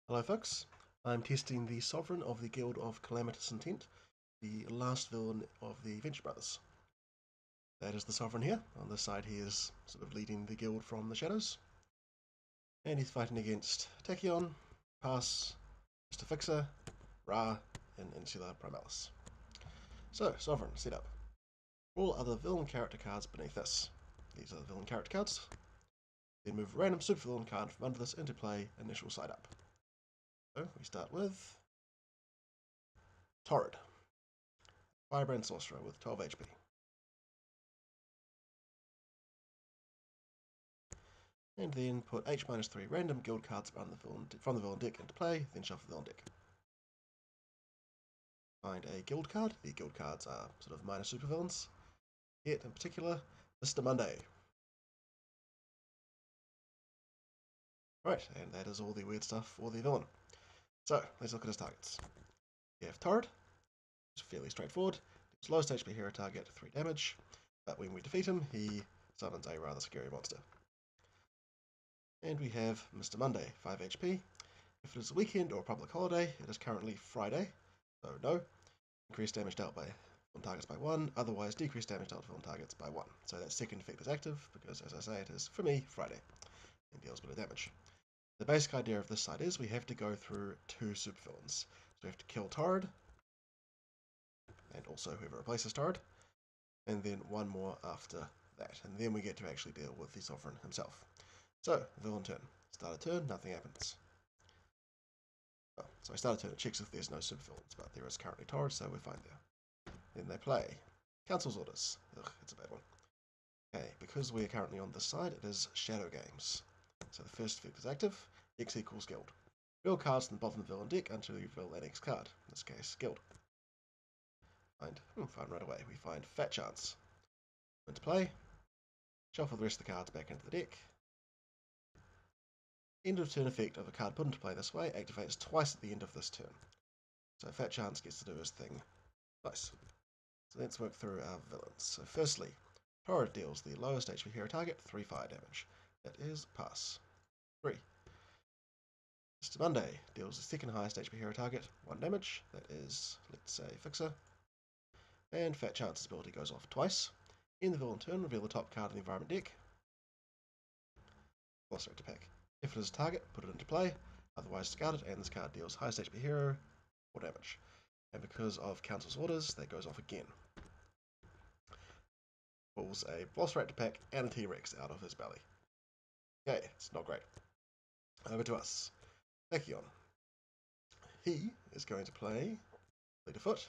Hello folks, I'm testing the Sovereign of the Guild of Calamitous Intent, the last villain of the Venture Brothers. That is the Sovereign here. On this side he is sort of leading the guild from the shadows. And he's fighting against Tachyon, Parse, Mr. Fixer, Ra, and Insula Primalis. So, Sovereign, set up. All other villain character cards beneath this. These are the villain character cards. Then move a random supervillain card from under this into play, initial side up. So we start with Torrid, Firebrand Sorcerer with 12 HP. And then put H-3 random guild cards from the villain deck into play, then shuffle the villain deck. Find a guild card. The guild cards are sort of minor supervillains. Yet, in particular, Mr. Monday. Right, and that is all the weird stuff for the villain. So, let's look at his targets. We have Torrid, which is fairly straightforward. His lowest HP hero target, 3 damage, but when we defeat him, he summons a rather scary monster. And we have Mr. Monday, 5 HP. If it is a weekend or a public holiday, it is currently Friday, so no. Increase damage dealt by villain targets by 1, otherwise decrease damage dealt to villain targets by 1. So that second effect is active, because as I say, it is, for me, Friday, and deals a bit of damage. The basic idea of this side is we have to go through 2 supervillains. So we have to kill Torrid, and also whoever replaces Torrid, and then one more after that, and then we get to actually deal with the Sovereign himself. So, villain turn. Start a turn, nothing happens. Oh, so I start a turn, it checks if there's no supervillains, but there is currently Torrid, so we're fine there. Then they play. Council's Orders. Ugh, it's a bad one. Okay, because we are currently on this side, it is Shadow Games. So the first effect is active, X equals Guild. Reveal cards from the bottom of the villain deck until you reveal an X card, in this case, Guild. Find right away. We find Fat Chance. Into play. Shuffle the rest of the cards back into the deck. End of turn effect of a card put into play this way activates twice at the end of this turn. So Fat Chance gets to do his thing. Nice. So let's work through our villains. So firstly, Torrid deals the lowest HP hero target 3 fire damage. That is Parse. 3. Mr. Monday deals the second highest HP hero target 1 damage. That is, let's say, Fixer. And Fat Chance's ability goes off twice. In the villain turn, reveal the top card in the environment deck. Also to pack. If it is a target, put it into play, otherwise discard it, and this card deals highest HP hero 4 damage. And because of Council's Orders, that goes off again. Pulls a Velociraptor pack and a T-Rex out of his belly. Okay, it's not great. Over to us. Tachyon. He is going to play Leaderfoot.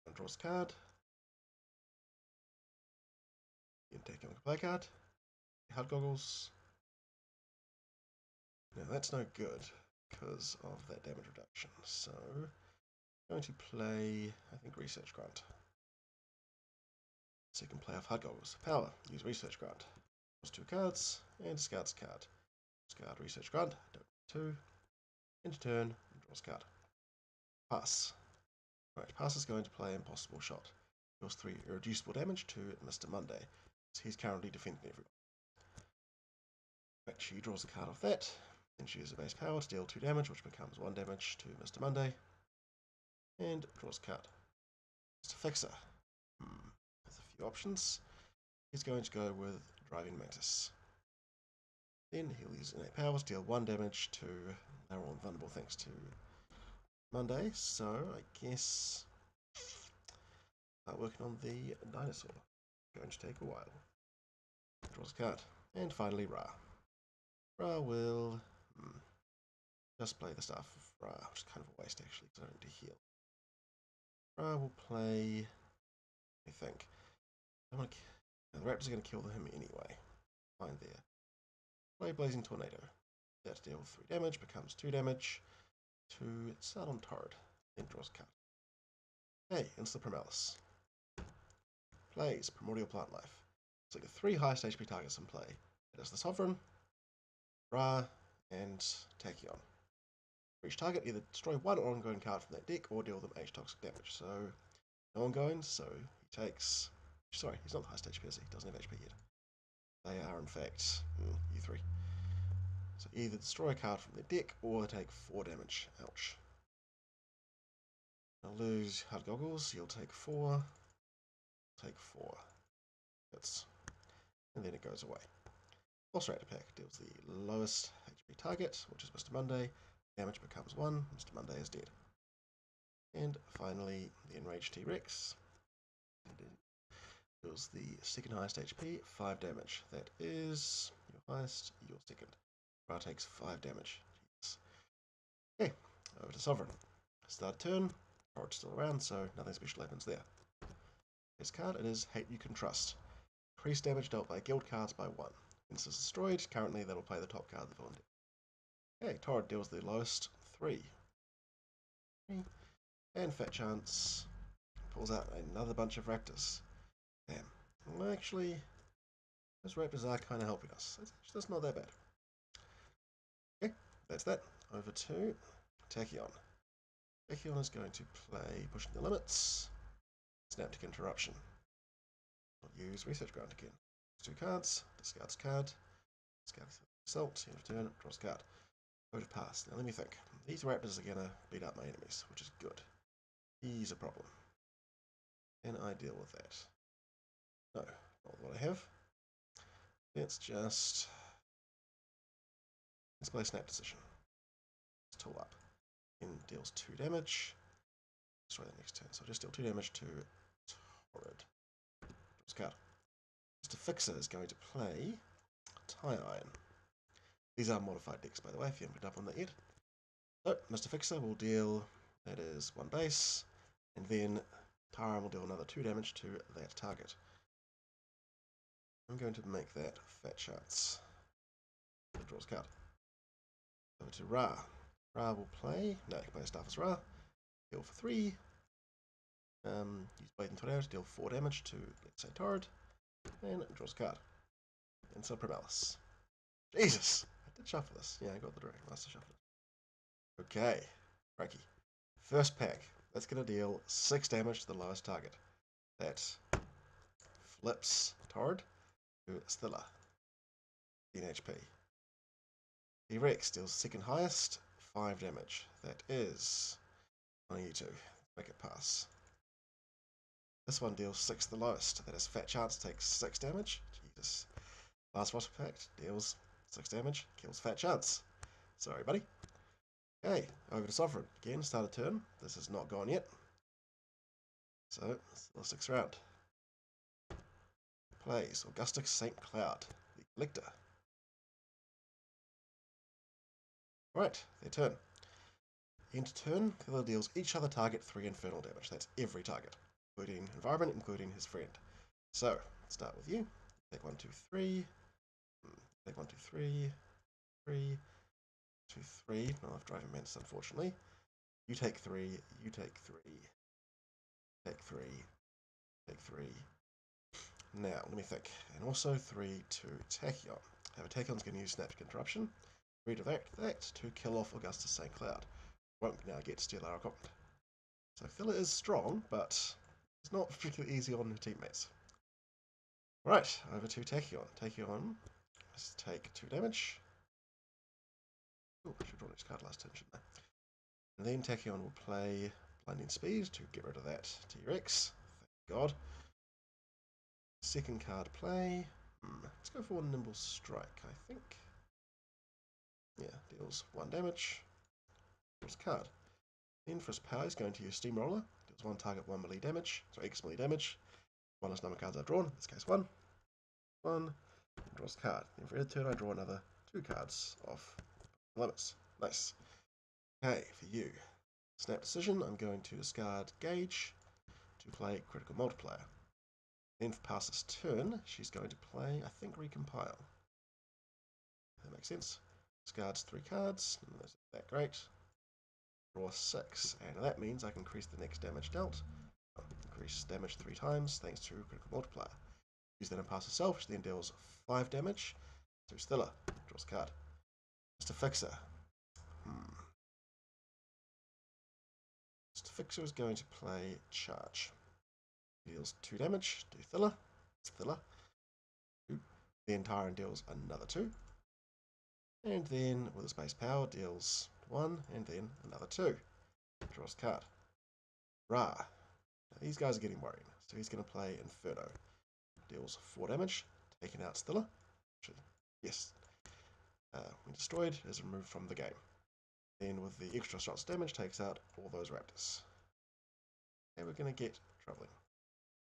And draws a card. Then Tachyon can play a card. Hard Goggles. Now that's no good because of that damage reduction. So I'm going to play, I think, Research Grant. Second play off Hard Goggles. Power. Use Research Grant. Draws 2 cards and discards a card. Discard Research Grant. Don't 2. Into turn. Draws a card. Pass. Right, Pass is going to play Impossible Shot. Deals 3 irreducible damage to Mr. Monday. So he's currently defending everyone. Right, she draws a card off that. Then she uses a base power to deal 2 damage, which becomes 1 damage to Mr. Monday. And draws a card. Mr. Fixer. Has a few options. He's going to go with Driving Mantis. Then he'll use innate powers, deal 1 damage to our all vulnerable thanks to Monday. So I guess start working on the dinosaur. Going to take a while. Draws a card. And finally Ra. Ra will just play the stuff of Ra, which is kind of a waste actually, because I don't need to heal. Ra will play, I think. The Raptors are going to kill him anyway. Fine there. Play Blazing Tornado. That deals 3 damage, becomes 2 damage to start on Torrid, then draws a card. Hey, Insula Primalis. Plays Primordial Plant Life. Select the 3 highest HP targets in play. It is the Sovereign, Ra, and Tachyon. For each target, either destroy 1 ongoing card from that deck or deal them H toxic damage. So, no ongoing, so he takes. Sorry, he's not the highest HP, is he? He doesn't have HP yet. They are, in fact, U3. So either destroy a card from their deck or take 4 damage. Ouch. I'll lose Hard Goggles. You'll take 4. Take 4. Hits. And then it goes away. Pulse Raptor Pack deals the lowest HP target, which is Mr. Monday. Damage becomes 1. Mr. Monday is dead. And finally, the Enraged T-Rex deals the second highest HP, 5 damage. That is your highest, your second. Ra takes 5 damage. Jeez. Okay, over to Sovereign. Start turn. Torrid's still around, so nothing special happens there. This card, it is Hate You Can Trust. Increase damage dealt by guild cards by 1. When this is destroyed, currently that'll play the top card of the villain deck. Okay, Torrid deals the lowest, 3. And Fat Chance pulls out another bunch of raptors. Damn. Well, actually, those raptors are kind of helping us. That's not that bad. Okay, that's that. Over to Tachyon. Tachyon is going to play Pushing the Limits. Synaptic Interruption. I'll use Research Ground again. 2 cards, discards a card, discards Assault, end of turn, draws a card. Go to Parse. Now let me think. These raptors are going to beat up my enemies, which is good. He's a problem. Can I deal with that? No, not what I have. Let's play Snap Decision. Let's tool up. And deals 2 damage. Destroy that next turn. So I'll just deal 2 damage to Torrid. Draws a card. Mr. Fixer is going to play Tachyon. These are modified decks, by the way, if you haven't picked up on that yet. So, Mr. Fixer will deal, that is 1 base, and then Tachyon will deal another 2 damage to that target. I'm going to make that Fat Chance. It draws a card. Over to Ra. Ra will play, no, he can play Starfus Ra, deal for 3. Use Blade and Tornado to deal 4 damage to, let's say, Torrid, and it draws a card. And so Primalis. Jesus! I did shuffle this. Yeah, I got the Dragon Master shuffle. Okay, crikey. First pack. That's going to deal 6 damage to the lowest target. That flips Torrid to Stilla. 10 HP. T-Rex deals second highest, 5 damage. That is on you two. Make it pass. This one deals 6 the lowest. That is Fat Chance takes 6 damage. Jesus. Last Prospect deals 6 damage, kills Fat Chance. Sorry, buddy. Okay, over to Sovereign. Again, start a turn. This is not gone yet. So, still sticks around. Plays Augustus St. Cloud, the Collector. Alright, their turn. End turn, killer deals each other target 3 infernal damage. That's every target, including environment, including his friend. So, let's start with you. Take 1, 2, 3. Take 1, 2, 3. 3. 2, 3. No, I've driven Mantis, unfortunately. You take 3. You take 3. Take 3. Take 3. Now, let me think. And also 3 to Tachyon. However, Tachyon's going to use Synaptic Interruption. 3 to that to kill off Augustus St. Cloud. Won't now get Steal Our Equipment. So Filler is strong, but it's not particularly easy on her teammates. Right, over to Tachyon. Tachyon must take 2 damage. Oh, I should have drawn his card last turn, shouldn't I? And then Tachyon will play Blinding Speed to get rid of that T-Rex. Thank God. Second card play. Let's go for Nimble Strike, I think. Yeah, deals 1 damage. Draws a card. Then for his power, he's going to use Steamroller. Deals 1 target, 1 melee damage. Sorry, X melee damage. One less number of cards I've drawn. In this case, 1. 1. Draws a card. Then for every turn, I draw another 2 cards off limits. Nice. Okay, for you. Snap Decision, I'm going to discard Gauge to play Critical Multiplier. Then for Parse's turn, she's going to play, I think, Recompile. That makes sense. Discards 3 cards. Those are that great. Draw 6. And that means I can increase the next damage dealt. Increase damage 3 times thanks to Critical Multiplier. Use that on Parse herself, which then deals 5 damage to Stilla. Draws a card. Mr. Fixer. Mr. Fixer is going to play Charge. Deals 2 damage to Thilla. Thilla. 2. The entire deals another 2. And then with his base power deals 1 and then another 2. Draws a card. Ra. Now these guys are getting worried, so he's going to play Inferno. Deals 4 damage, taking out Stilla. Actually, yes. When destroyed, is removed from the game. Then with the extra shots damage, takes out all those raptors. And we're going to get troubling.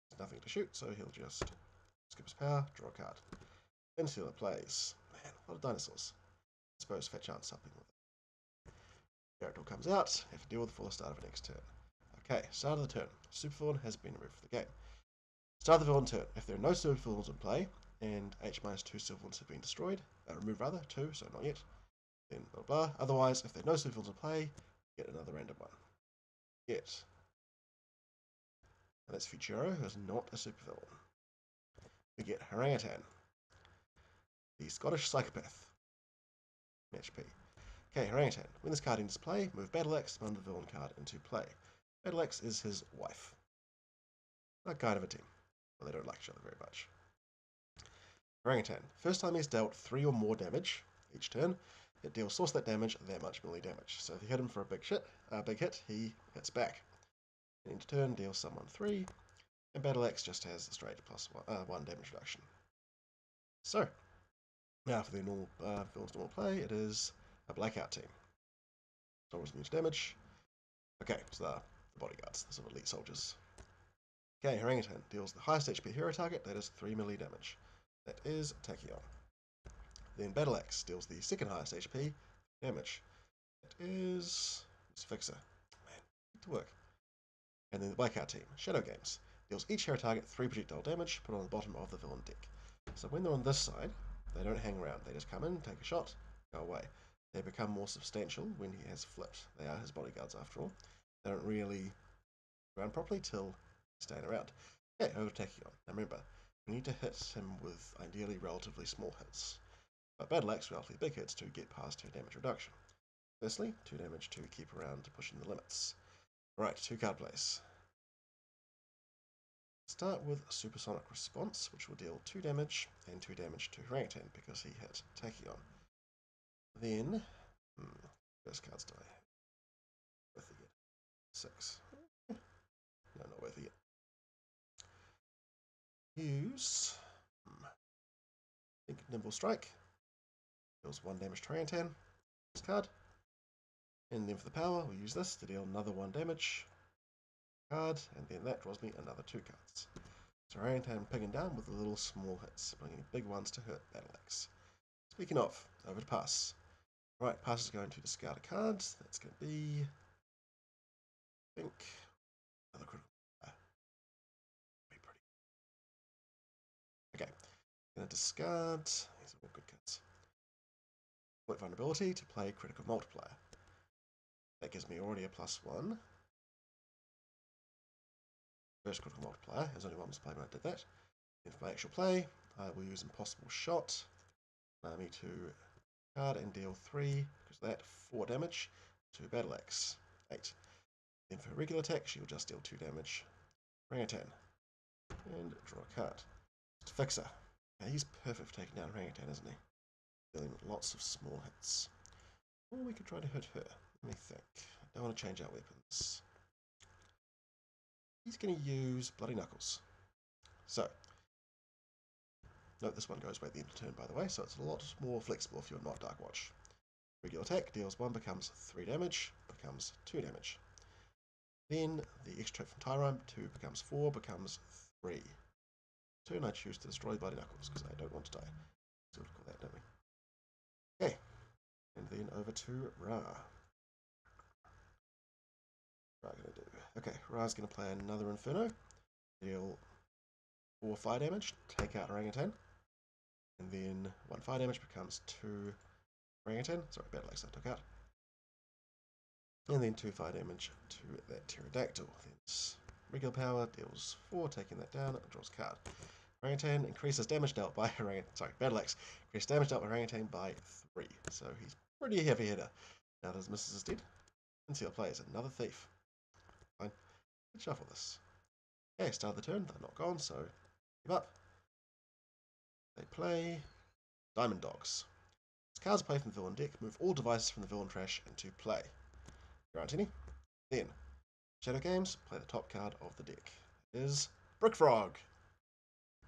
There's nothing to shoot, so he'll just skip his power, draw a card. Insula plays. Man, a lot of dinosaurs. I suppose fetch aren't something with it. Gyarados comes out, have to deal with the full start of the next turn. Okay, start of the turn. Super Villain has been removed from the game. Start of the villain turn. If there are no Super Villains in play, and H-2 Super Villains have been destroyed, removed rather, 2, so not yet, then blah blah. Otherwise, if there are no Super Villains in play, get another random one. Get. And that's Fuchiro, who is not a Super Villain. We get Harangutan, the Scottish Psychopath. Match P. Okay, Harangutan. When this card enters play, move Battle Axe, summon the villain card into play. Battle Axe is his wife. Not kind of a team, but they don't like each other very much. Harangutan. First time he's dealt 3 or more damage each turn, it deals source that damage, that much melee damage. So if you hit him for a big hit, he hits back. And into turn, deals someone 3, and Battle Axe just has the straight plus 1 damage reduction. So, now for the normal villain's normal play, it is a Blackout team. Soldiers new damage. Okay, so the bodyguards, the sort of elite soldiers. Okay, Harangutan deals the highest HP hero target, that is 3 melee damage. That is Tachyon. Then Battle Axe deals the second highest HP damage. That is Fixer. Man, good to work. And then the Blackout team, Shadow Games, deals each hero target 3 projectile damage, put on the bottom of the villain deck. So when they're on this side, they don't hang around. They just come in, take a shot, go away. They become more substantial when he has flipped. They are his bodyguards after all. They don't really run properly till staying around. Okay, over to Tachyon. Now remember, we need to hit him with ideally relatively small hits. But Battle Axe relatively big hits to get past 2 damage reduction. Firstly, 2 damage to keep around pushing the limits. Right, 2 card plays. Start with Supersonic Response, which will deal 2 damage and 2 damage to Harangutan because he hit Tachyon. Then, first cards die. Worth it yet? 6. No, not worth it yet. Use, I think Nimble Strike. Deals 1 damage to Harangutan. This card. And then for the power, we'll use this to deal another 1 damage card, and then that draws me another 2 cards. So Harangutan picking down with the little small hits, bringing big ones to hurt Battle Axe. Speaking of, over to Parse. Right, Parse is going to discard a card. That's going to be, I think, another critical. Be pretty. Okay, going to discard. These are all good cards. Point vulnerability to play critical multiplier. That gives me already a +1. First critical multiplier, there's only one was played when I did that. And for my actual play, I will use Impossible Shot. Allow me to card and deal 3, because of that, 4 damage to Battle Axe, 8. Then for regular attack, she'll just deal 2 damage. Harangutan. And draw a card. Just Fixer. Now he's perfect for taking down Harangutan, isn't he? Dealing lots of small hits. Or we could try to hit her. Let me think. I don't want to change out weapons. He's going to use Bloody Knuckles. So, note this one goes away at the end of the turn, by the way, so it's a lot more flexible if you're not Dark Watch. Regular attack deals 1, becomes 3 damage, becomes 2 damage. Then the extra from Tyrone, 2 becomes 4, becomes 3. Turn I choose to destroy Bloody Knuckles because I don't want to die. So we'll call that, don't we? Okay, and then over to Ra. Ra gonna do. Okay, Ra's gonna play another Inferno. Deal 4 fire damage, take out Harangutan. And then 1 fire damage becomes 2 Harangutan. Sorry, Battle Axe I took out. And then 2 fire damage to that Pterodactyl. Then regular power deals 4, taking that down, draws a card. Harangutan increases damage dealt by Battle Axe increases damage dealt by Harangutan by 3. So he's pretty heavy hitter. Now his missus is dead. Insula plays another thief. Fine. Let's shuffle this. Okay, start of the turn, they're not gone, so give up. They play Diamond Dogs. Cards play from the villain deck. Move all devices from the villain trash into play. Grant any. Then, Shadow Games, play the top card of the deck. It is Brick Frog,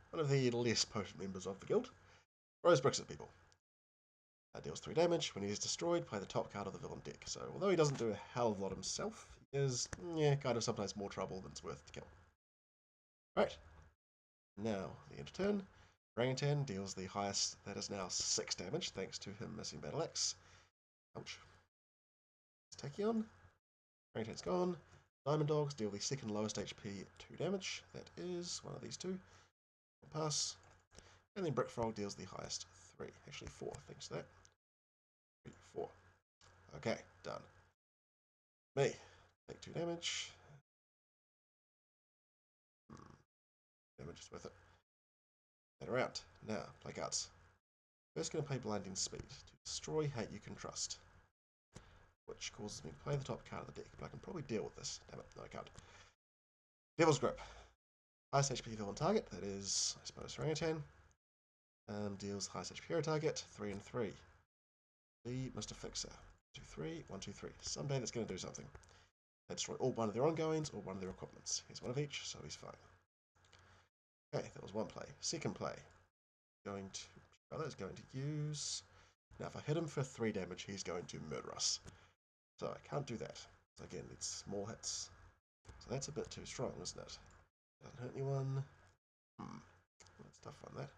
one of the less potent members of the guild. Throws bricks at people. Deals 3 damage. When he is destroyed, play the top card of the villain deck. So, although he doesn't do a hell of a lot himself, he is, kind of sometimes more trouble than it's worth to kill. Right. Now, the end of turn. Orangutan deals the highest, that is now 6 damage, thanks to him missing Battle Axe. Ouch. Tachyon. Orangutan's gone. Diamond Dogs deal the second lowest HP 2 damage. That is one of these two. Pass. And then Brick Frog deals the highest 3. Actually 4, thanks to that. 3, 4. Okay, done. Me. Take 2 damage. Damage is worth it. That around. Now, play cards. First going to play Blinding Speed to destroy Hate You Can Trust, which causes me to play the top card of the deck, but I can probably deal with this. Damn it, no, I can't. Devil's Grip. Highest HP villain target, that is, I suppose, Orangutan. Deals highest HP hero target, 3 and 3. The Mr. Fixer. 2, 3, 1, 2, 3. Someday that's going to do something. They destroy all one of their ongoings or one of their equipments. Here's one of each, so he's fine. Okay, that was one play. Second play. Is going to use... Now, if I hit him for 3 damage, he's going to murder us. So I can't do that. So again, it's small hits. So that's a bit too strong, isn't it? Doesn't hurt anyone. That's tough on that.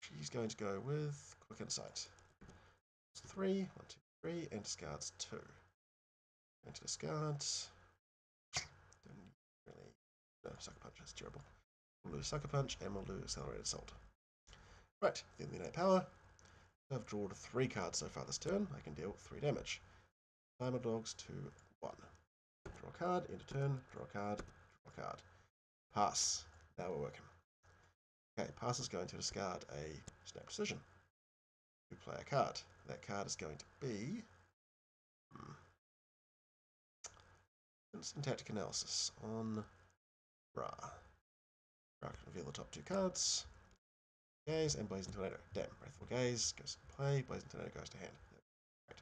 She's going to go with Quick Insight. It's 3, 1, 2, 3, and discards 2. Going to discard. Didn't really. No, Sucker Punch is terrible. We'll lose Sucker Punch and we'll lose Accelerated Assault. Right, then the innate power. I've drawn 3 cards so far this turn. I can deal 3 damage. Diamond Dogs to 1. Draw a card, end of turn, draw a card, draw a card. Pass. Now we're working. Okay, Pass is going to discard a Snap Decision. We play a card. That card is going to be... Instant Tactic Analysis on Ra. Ra can reveal the top 2 cards. Gaze and Blazing Tornado. Damn, Wrathful Gaze goes to play, Blazing Tornado goes to hand. Right.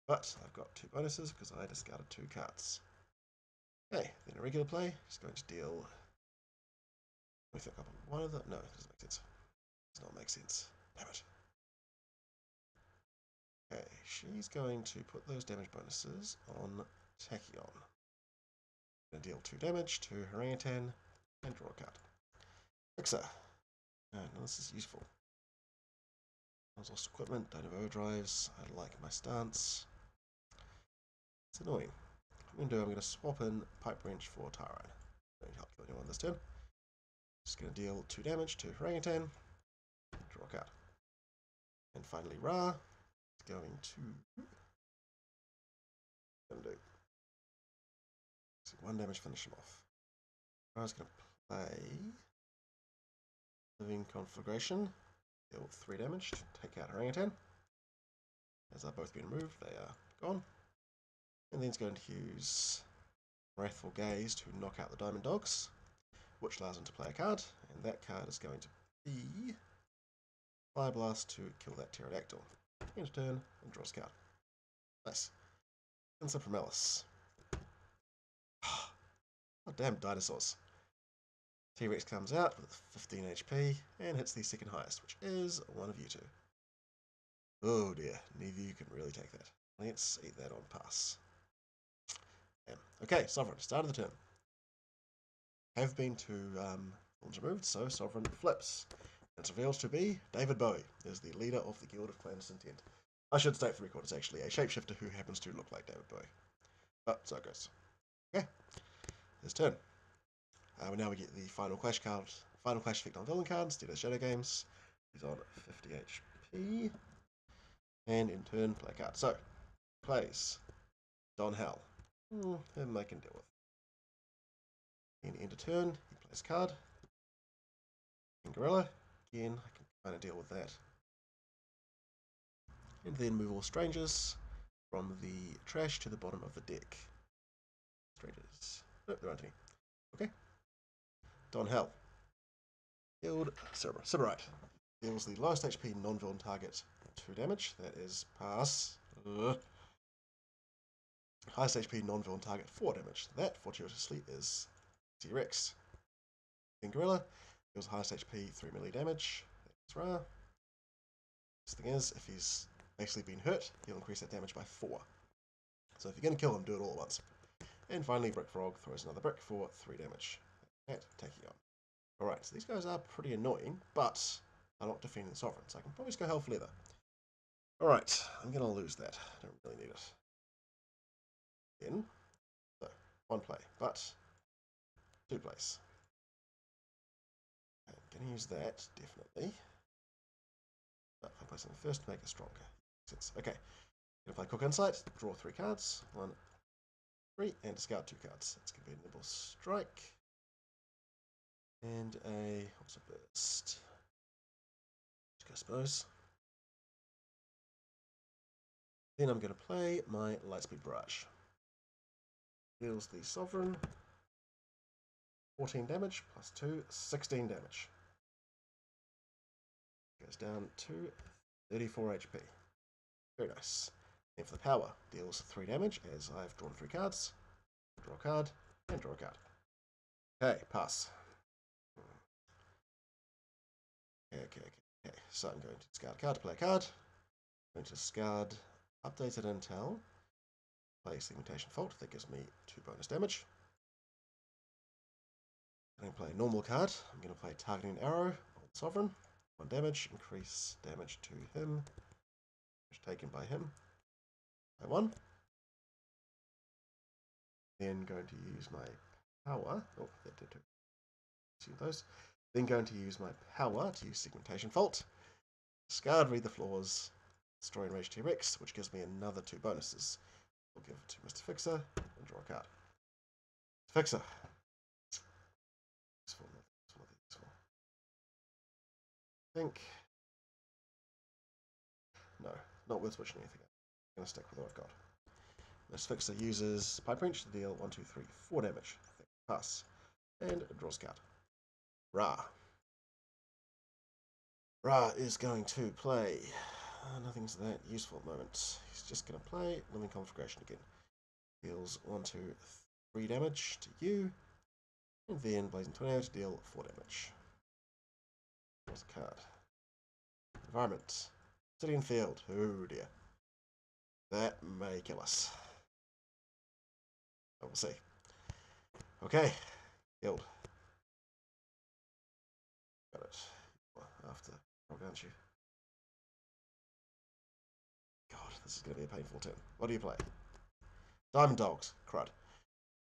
But I've got 2 bonuses because I discarded 2 cards. Okay, then a regular play is going to deal... Let me think up on one of them. No, it doesn't make sense. It does not make sense. Damn it. Okay, she's going to put those damage bonuses on Tachyon. Going to deal 2 damage to Orangutan and draw a card. Fixer. No, this is useful. I've lost equipment, don't have overdrives, I like my stance. It's annoying. What I'm going to swap in Pipe Wrench for Tyrone. Don't help kill anyone this turn. Just going to deal 2 damage to Orangutan, draw a card. And finally Ra is going to... do 1 damage, finish him off. Ra's going to play Living Conflagration, deal 3 damage, take out Orangutan. As they've both been removed, they are gone. And then it's going to use Wrathful Gaze to knock out the Diamond Dogs, which allows him to play a card, and that card is going to be Fire Blast to kill that Pterodactyl. End of turn, and draws a card. Nice. Insula Primalis. Oh, damn dinosaurs. T-Rex comes out with 15 HP and hits the second highest, which is one of you two. Oh dear, neither of you can really take that. Let's eat that on pass. Damn. Okay, Sovereign, start of the turn. Have been 2 villains removed, so Sovereign flips. It's revealed to be David Bowie, is the leader of the Guild of Clandestine Intent. I should state for the record, it's actually a shapeshifter who happens to look like David Bowie. But so it goes. Okay, his turn. Now we get the final clash card, final clash effect on villain cards, Dead as Shadow Games. He's on 50 HP. And in turn, play a card. So, plays Don Hell. Him I can deal with. In end of turn, he plays a card. And Gorilla, again, I can kind of deal with that. And then move all strangers from the trash to the bottom of the deck. Strangers. Nope, there aren't any. Okay. Don Hell. Guild Sybarite. deals the lowest HP non-villain target 2 damage. That is Parse. Highest HP non-villain target 4 damage. That, fortuitously, is T-Rex. Then Gorilla deals highest HP 3 melee damage. That's rare. This thing is, if he's basically been hurt, he'll increase that damage by 4. So if you're going to kill him, do it all at once. And finally, Brick Frog throws another brick for 3 damage. At Tachyon. Alright, so these guys are pretty annoying, but I'm not defending the Sovereign, so I can probably just go Hell for Leather. Alright, I'm going to lose that. I don't really need it. Then, so, 1 play, but 2 plays. I'm going to use that, definitely. But if I play something first to make it stronger. Makes sense. Okay, I'm going to play Cook Insight, draw 3 cards. 1, 3, and discard 2 cards. It's going to be a Nimble Strike. And a, what's a burst? I suppose. Then I'm going to play my Lightspeed Barrage. Deals the Sovereign 14 damage, plus 2, 16 damage. Goes down to 34 HP. Very nice. And for the power, deals 3 damage, as I've drawn 3 cards. Draw a card, and draw a card. Okay, pass. Okay. So I'm going to discard a card to play a card. I'm going to discard Updated Intel. Play Segmentation Fault. That gives me 2 bonus damage. I'm going to play a normal card. I'm going to play Targeting Arrow on Sovereign. 1 damage. Increase damage to him. Taken by him. By 1. Then going to use my power. Oh, that did 2. See those. Then going to use my power to use Segmentation Fault. Discard Read the Flaws. Destroy Enraged T-Rex, which gives me another 2 bonuses. I'll give it to Mr. Fixer and draw a card. Fixer. Useful. I think. No, not worth switching anything. I'm going to stick with what I've got. Mr. Fixer uses Pipe Wrench to deal 1, 2, 3, 4 damage. Pass. And draws a card. Ra. Ra is going to play. Nothing's that useful at the moment. He's just going to play Living Conflagration again. Deals 1, 2, 3 damage to you. And then Blazing Tornado to deal 4 damage. Draws a card. Environment. City and Field. Oh dear. That may kill us. But we'll see. Okay. Field. Got it. After, aren't you? God, this is going to be a painful turn. What do you play? Diamond Dogs. Crud.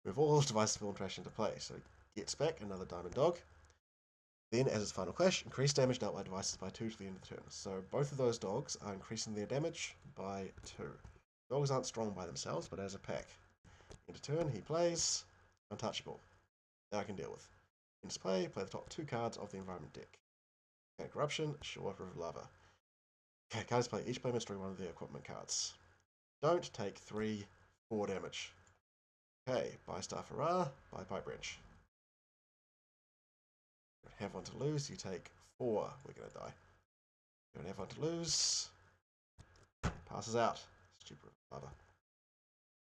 Move all devices villain trash into play, so he gets back another Diamond Dog. Then, as its final clash, increase damage dealt by devices by 2 to the end of the turn. So both of those dogs are increasing their damage by 2. Dogs aren't strong by themselves, but as a pack. End of turn, he plays Untouchable. That I can deal with. In his play the top 2 cards of the environment deck. Okay, Corruption, Shore, River Lava. Okay, cards play. Each player must destroy one of their equipment cards. Don't take 3, 4 damage. Okay, buy Star for Ra, buy Pipe Wrench. Don't have one to lose, you take 4. We're going to die. Don't have one to lose. Passes out. Stupid Lava.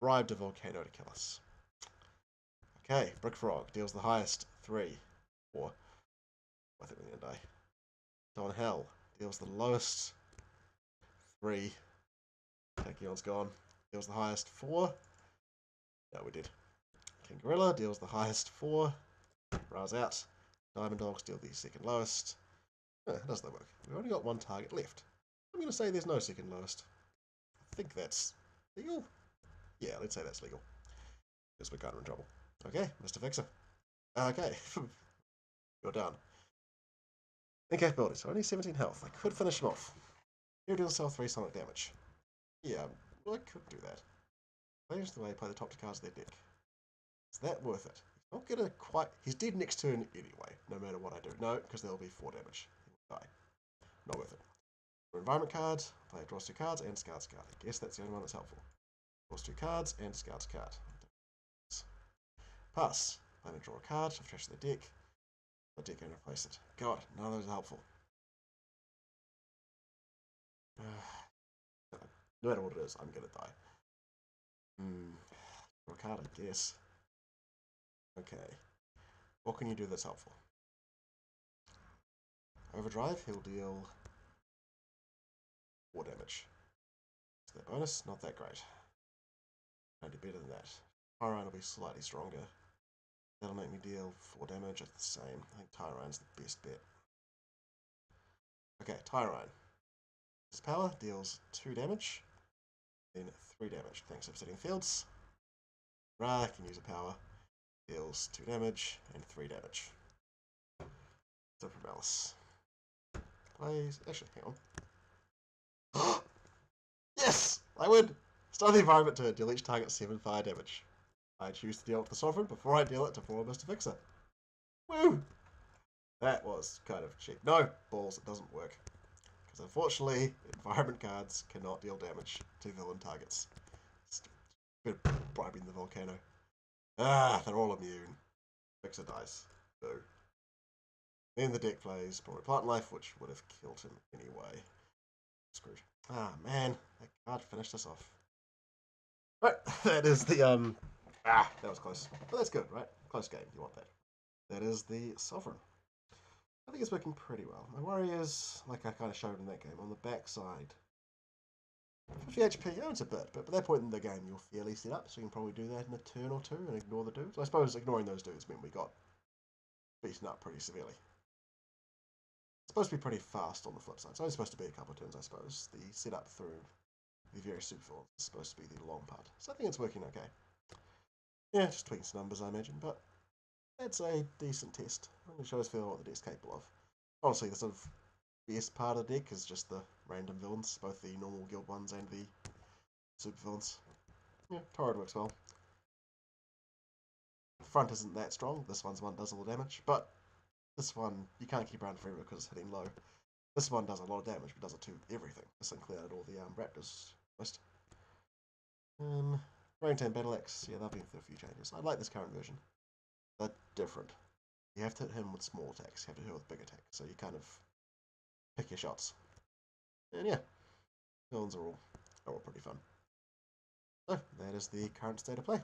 Bribed a volcano to kill us. Okay, Brick Frog deals the highest 3, 4. I think we're going to die. Don Hell deals the lowest 3. Tachyon's gone. Deals the highest 4. No, we did. King Gorilla deals the highest 4. Ra's out. Diamond Dogs deal the second lowest. Doesn't that work? We've only got 1 target left. I'm going to say there's no second lowest. I think that's legal. Yeah, let's say that's legal. Because we're kind of in trouble. Okay, Mr. Fixer. Okay. You're done. And capabilities. Only 17 health. I could finish him off. Here deals self 3 sonic damage. Yeah, well, I could do that. Players the way play the top 2 cards of their deck. Is that worth it? He's not gonna quite. He's dead next turn anyway, no matter what I do. No, because there'll be 4 damage. He will die. Not worth it. For environment card, player draws 2 cards and discards a card. I guess that's the only one that's helpful. Draws 2 cards and discards a card. Pass. Player draw a card, I've trashed the deck. The deck and replace it. God, none of those are helpful. No matter what it is, I'm gonna die. Ricardo, guess. Okay. What can you do that's helpful? Overdrive, he'll deal 4 damage. Is that bonus? Not that great. I'll do better than that. Tyrant will be slightly stronger. That'll make me deal 4 damage at the same. I think Tyrant's the best bet. Okay, Tyrant. His power deals 2 damage, then 3 damage. Thanks for setting fields. Ra can use a power. Deals 2 damage and 3 damage. So Primalis. Plays. Actually, hang on. Yes! I win! Start the environment turn. Deal each target 7 fire damage. I choose to deal with the Sovereign before I deal it to former Mr. Fixer. Woo! That was kind of cheap. No, balls, it doesn't work. Because unfortunately, environment cards cannot deal damage to villain targets. Good bribing the volcano. Ah, they're all immune. Fixer dies. Boo. Then the deck plays probably Plant Life, which would have killed him anyway. Screwed. Ah, man. I can't finish this off. Right, that is the, that was close. But that's good, right? Close game, you want that. That is the Sovereign. I think it's working pretty well. My worry is, like I kind of showed in that game, on the backside. 50 HP, yeah, it's a bit, but by that point in the game, you're fairly set up, so you can probably do that in a turn or two and ignore the dudes. I suppose ignoring those dudes meant we got beaten up pretty severely. It's supposed to be pretty fast on the flip side. It's only supposed to be a couple of turns, I suppose. The setup through the various superforms is supposed to be the long part. So I think it's working okay. Yeah, just tweaking some numbers, I imagine, but that's a decent test. It shows Phil what the deck's capable of. Honestly, the sort of best part of the deck is just the random villains, both the normal guild ones and the super villains. Yeah, Torrid works well. The front isn't that strong. This one does all the damage, but this one you can't keep around forever because it's hitting low. This one does a lot of damage, but does it to everything. This included all the raptors. Most. Rank 10 Battle Axe, yeah, they've been through a few changes. I like this current version. They're different. You have to hit him with small attacks, you have to hit him with big attacks, so you kind of pick your shots. And yeah, villains are all pretty fun. So, that is the current state of play.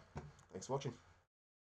Thanks for watching.